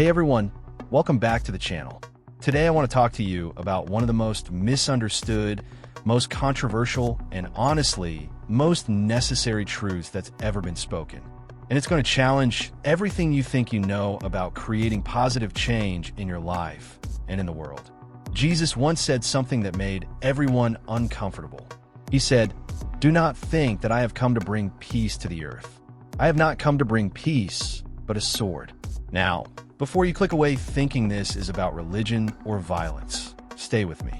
Hey everyone, welcome back to the channel. Today I want to talk to you about one of the most misunderstood, most controversial, and honestly, most necessary truths that's ever been spoken. And it's going to challenge everything you think you know about creating positive change in your life and in the world. Jesus once said something that made everyone uncomfortable. He said, "Do not think that I have come to bring peace to the earth. I have not come to bring peace, but a sword." Now, before you click away thinking this is about religion or violence, stay with me.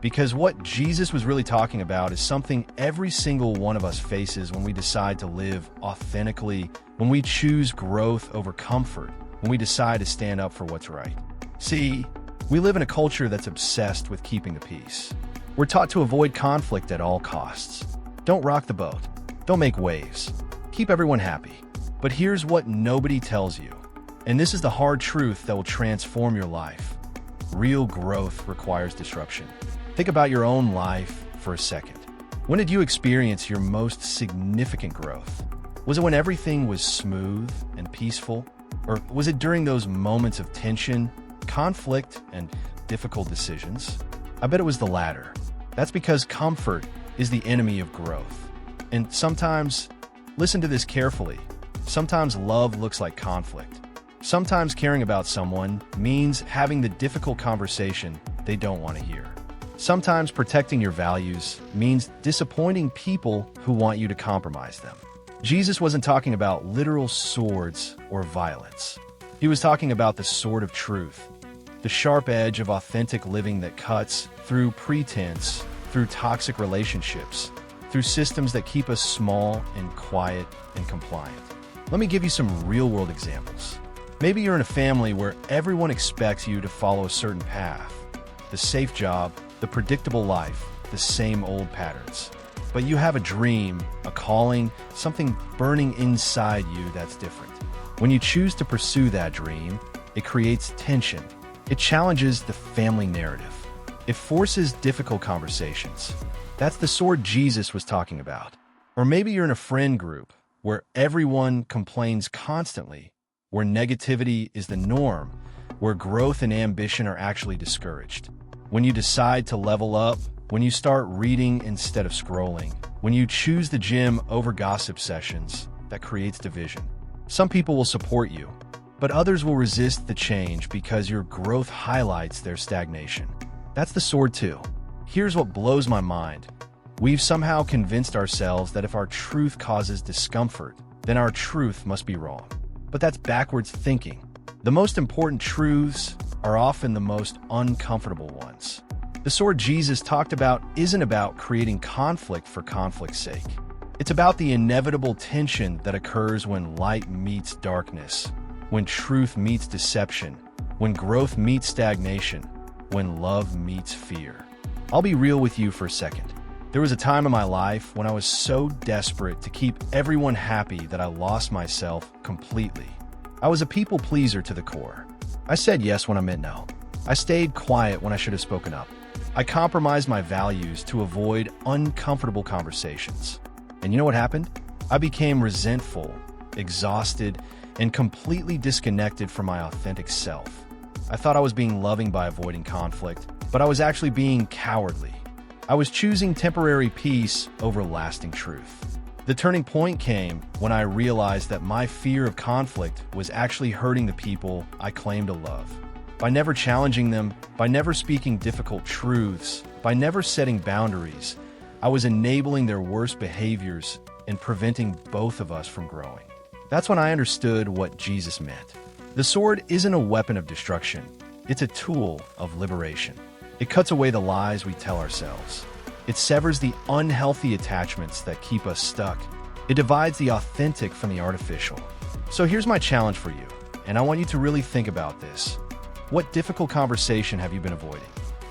Because what Jesus was really talking about is something every single one of us faces when we decide to live authentically, when we choose growth over comfort, when we decide to stand up for what's right. See, we live in a culture that's obsessed with keeping the peace. We're taught to avoid conflict at all costs. Don't rock the boat. Don't make waves. Keep everyone happy. But here's what nobody tells you. And this is the hard truth that will transform your life. Real growth requires disruption. Think about your own life for a second. When did you experience your most significant growth? Was it when everything was smooth and peaceful? Or was it during those moments of tension, conflict, and difficult decisions? I bet it was the latter. That's because comfort is the enemy of growth. And sometimes, listen to this carefully, sometimes love looks like conflict. Sometimes caring about someone means having the difficult conversation they don't want to hear. Sometimes protecting your values means disappointing people who want you to compromise them. Jesus wasn't talking about literal swords or violence. He was talking about the sword of truth, the sharp edge of authentic living that cuts through pretense, through toxic relationships, through systems that keep us small and quiet and compliant. Let me give you some real-world examples. Maybe you're in a family where everyone expects you to follow a certain path, the safe job, the predictable life, the same old patterns. But you have a dream, a calling, something burning inside you that's different. When you choose to pursue that dream, it creates tension. It challenges the family narrative. It forces difficult conversations. That's the sword Jesus was talking about. Or maybe you're in a friend group where everyone complains constantly, where negativity is the norm, where growth and ambition are actually discouraged. When you decide to level up, when you start reading instead of scrolling, when you choose the gym over gossip sessions, that creates division. Some people will support you, but others will resist the change because your growth highlights their stagnation. That's the sword too. Here's what blows my mind. We've somehow convinced ourselves that if our truth causes discomfort, then our truth must be wrong. But that's backwards thinking. The most important truths are often the most uncomfortable ones. The sword Jesus talked about isn't about creating conflict for conflict's sake. It's about the inevitable tension that occurs when light meets darkness, when truth meets deception, when growth meets stagnation, when love meets fear. I'll be real with you for a second. There was a time in my life when I was so desperate to keep everyone happy that I lost myself completely. I was a people pleaser to the core. I said yes when I meant no. I stayed quiet when I should have spoken up. I compromised my values to avoid uncomfortable conversations. And you know what happened? I became resentful, exhausted, and completely disconnected from my authentic self. I thought I was being loving by avoiding conflict, but I was actually being cowardly. I was choosing temporary peace over lasting truth. The turning point came when I realized that my fear of conflict was actually hurting the people I claimed to love. By never challenging them, by never speaking difficult truths, by never setting boundaries, I was enabling their worst behaviors and preventing both of us from growing. That's when I understood what Jesus meant. The sword isn't a weapon of destruction. It's a tool of liberation. It cuts away the lies we tell ourselves. It severs the unhealthy attachments that keep us stuck. It divides the authentic from the artificial. So here's my challenge for you, and I want you to really think about this. What difficult conversation have you been avoiding?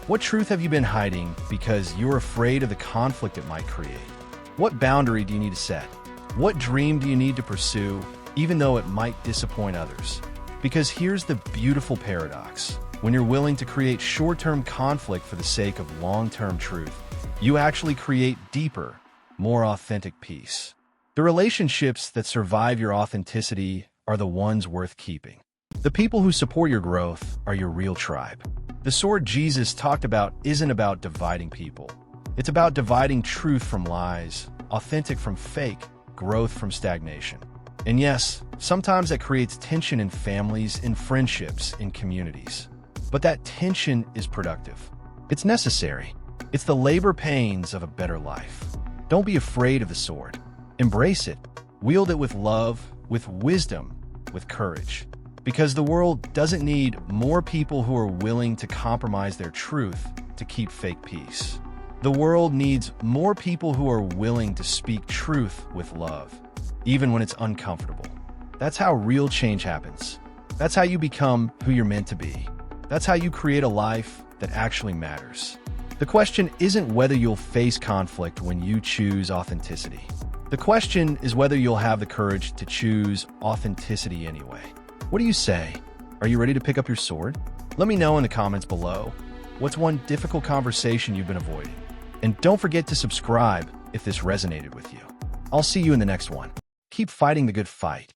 What truth have you been hiding because you're afraid of the conflict it might create? What boundary do you need to set? What dream do you need to pursue, even though it might disappoint others? Because here's the beautiful paradox. When you're willing to create short-term conflict for the sake of long-term truth, you actually create deeper, more authentic peace. The relationships that survive your authenticity are the ones worth keeping. The people who support your growth are your real tribe. The sword Jesus talked about isn't about dividing people. It's about dividing truth from lies, authentic from fake, growth from stagnation. And yes, sometimes that creates tension in families, in friendships, in communities. But that tension is productive. It's necessary. It's the labor pains of a better life. Don't be afraid of the sword. Embrace it. Wield it with love, with wisdom, with courage. Because the world doesn't need more people who are willing to compromise their truth to keep fake peace. The world needs more people who are willing to speak truth with love, even when it's uncomfortable. That's how real change happens. That's how you become who you're meant to be. That's how you create a life that actually matters. The question isn't whether you'll face conflict when you choose authenticity. The question is whether you'll have the courage to choose authenticity anyway. What do you say? Are you ready to pick up your sword? Let me know in the comments below. What's one difficult conversation you've been avoiding? And don't forget to subscribe if this resonated with you. I'll see you in the next one. Keep fighting the good fight.